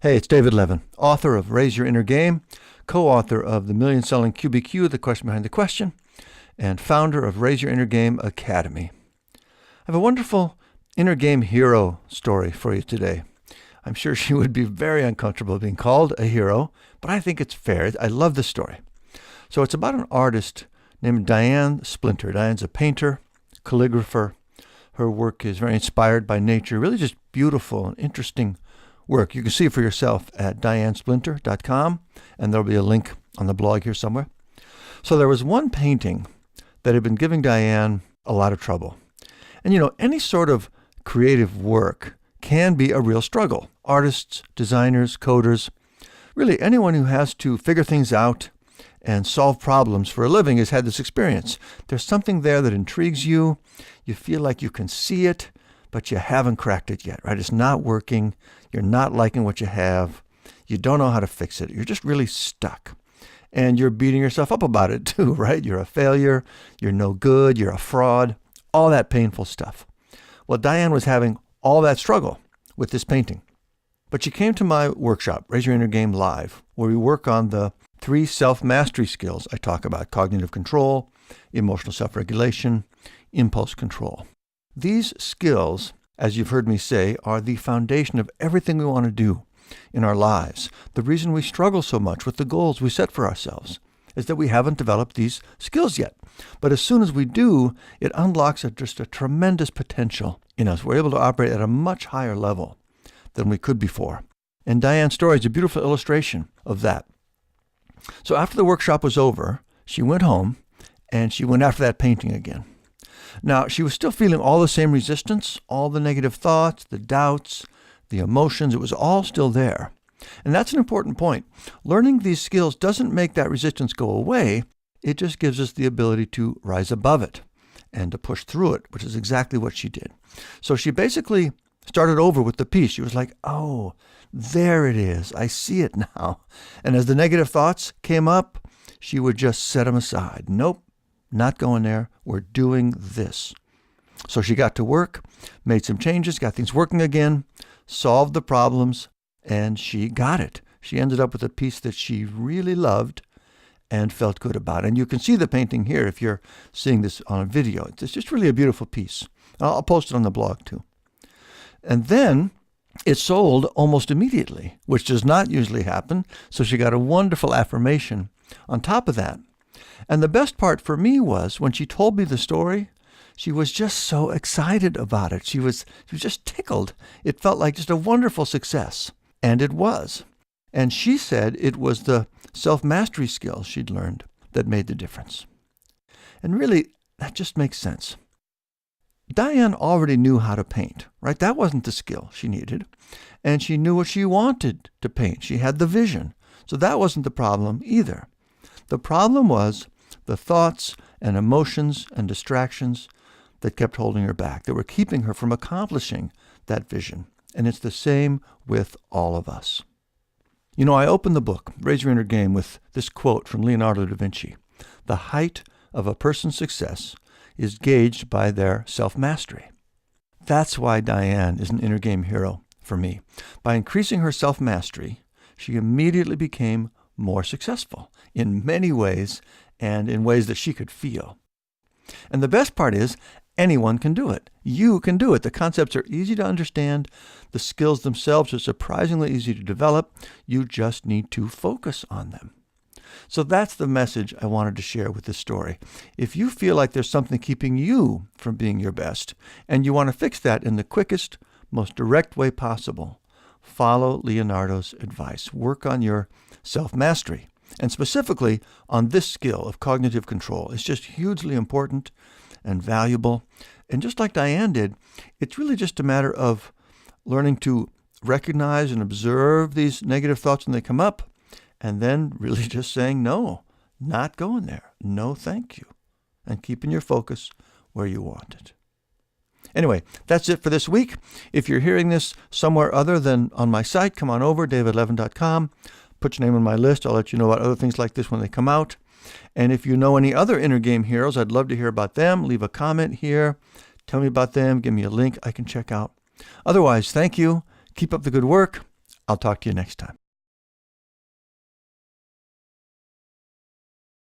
Hey, it's David Levin, author of Raise Your Inner Game, co-author of The Million-Selling QBQ, The Question Behind the Question, and founder of Raise Your Inner Game Academy. I have a wonderful inner game hero story for you today. I'm sure she would be very uncomfortable being called a hero, but I think it's fair. I love this story. So it's about an artist named Diane Splinter. Diane's a painter, calligrapher. Her work is very inspired by nature, really just beautiful and interesting work. You can see it for yourself at dianesplinter.com, and there'll be a link on the blog here somewhere. So there was one painting that had been giving Diane a lot of trouble. And any sort of creative work can be a real struggle. Artists, designers, coders, really anyone who has to figure things out and solve problems for a living has had this experience. There's something there that intrigues you. You feel like you can see it, but you haven't cracked it yet, right? It's not working. You're not liking what you have. You don't know how to fix it. You're just really stuck. And you're beating yourself up about it too, right? You're a failure. You're no good. You're a fraud. All that painful stuff. Well, Diane was having all that struggle with this painting. But she came to my workshop, Raise Your Inner Game Live, where we work on the 3 self-mastery skills I talk about: cognitive control, emotional self-regulation, impulse control. These skills, as you've heard me say, are the foundation of everything we want to do in our lives. The reason we struggle so much with the goals we set for ourselves is that we haven't developed these skills yet. But as soon as we do, it unlocks just a tremendous potential in us. We're able to operate at a much higher level than we could before. And Diane's story is a beautiful illustration of that. So after the workshop was over, she went home and she went after that painting again. Now, she was still feeling all the same resistance, all the negative thoughts, the doubts, the emotions. It was all still there. And that's an important point. Learning these skills doesn't make that resistance go away. It just gives us the ability to rise above it and to push through it, which is exactly what she did. So she basically started over with the piece. She was like, oh, there it is. I see it now. And as the negative thoughts came up, she would just set them aside. Nope. Not going there. We're doing this. So she got to work, made some changes, got things working again, solved the problems, and she got it. She ended up with a piece that she really loved and felt good about. And you can see the painting here if you're seeing this on a video. It's just really a beautiful piece. I'll post it on the blog too. And then it sold almost immediately, which does not usually happen. So she got a wonderful affirmation on top of that. And the best part for me was when she told me the story, she was just so excited about it. She was just tickled. It felt like just a wonderful success. And it was. And she said it was the self-mastery skills she'd learned that made the difference. And really, that just makes sense. Diane already knew how to paint, right? That wasn't the skill she needed. And she knew what she wanted to paint. She had the vision. So that wasn't the problem either. The problem was the thoughts and emotions and distractions that kept holding her back, that were keeping her from accomplishing that vision. And it's the same with all of us. I opened the book, Raise Your Inner Game, with this quote from Leonardo da Vinci. The height of a person's success is gauged by their self-mastery. That's why Diane is an inner game hero for me. By increasing her self-mastery, she immediately became more successful in many ways and in ways that she could feel. And the best part is, anyone can do it. You can do it. The concepts are easy to understand. The skills themselves are surprisingly easy to develop. You just need to focus on them. So that's the message I wanted to share with this story. If you feel like there's something keeping you from being your best, and you want to fix that in the quickest, most direct way possible, follow Leonardo's advice. Work on your self-mastery, and specifically on this skill of cognitive control. It's just hugely important and valuable. And just like Diane did, it's really just a matter of learning to recognize and observe these negative thoughts when they come up, and then really just saying, no, not going there. No, thank you. And keeping your focus where you want it. Anyway, that's it for this week. If you're hearing this somewhere other than on my site, come on over, davidlevin.com. Put your name on my list. I'll let you know about other things like this when they come out. And if you know any other inner game heroes, I'd love to hear about them. Leave a comment here. Tell me about them. Give me a link I can check out. Otherwise, thank you. Keep up the good work. I'll talk to you next time.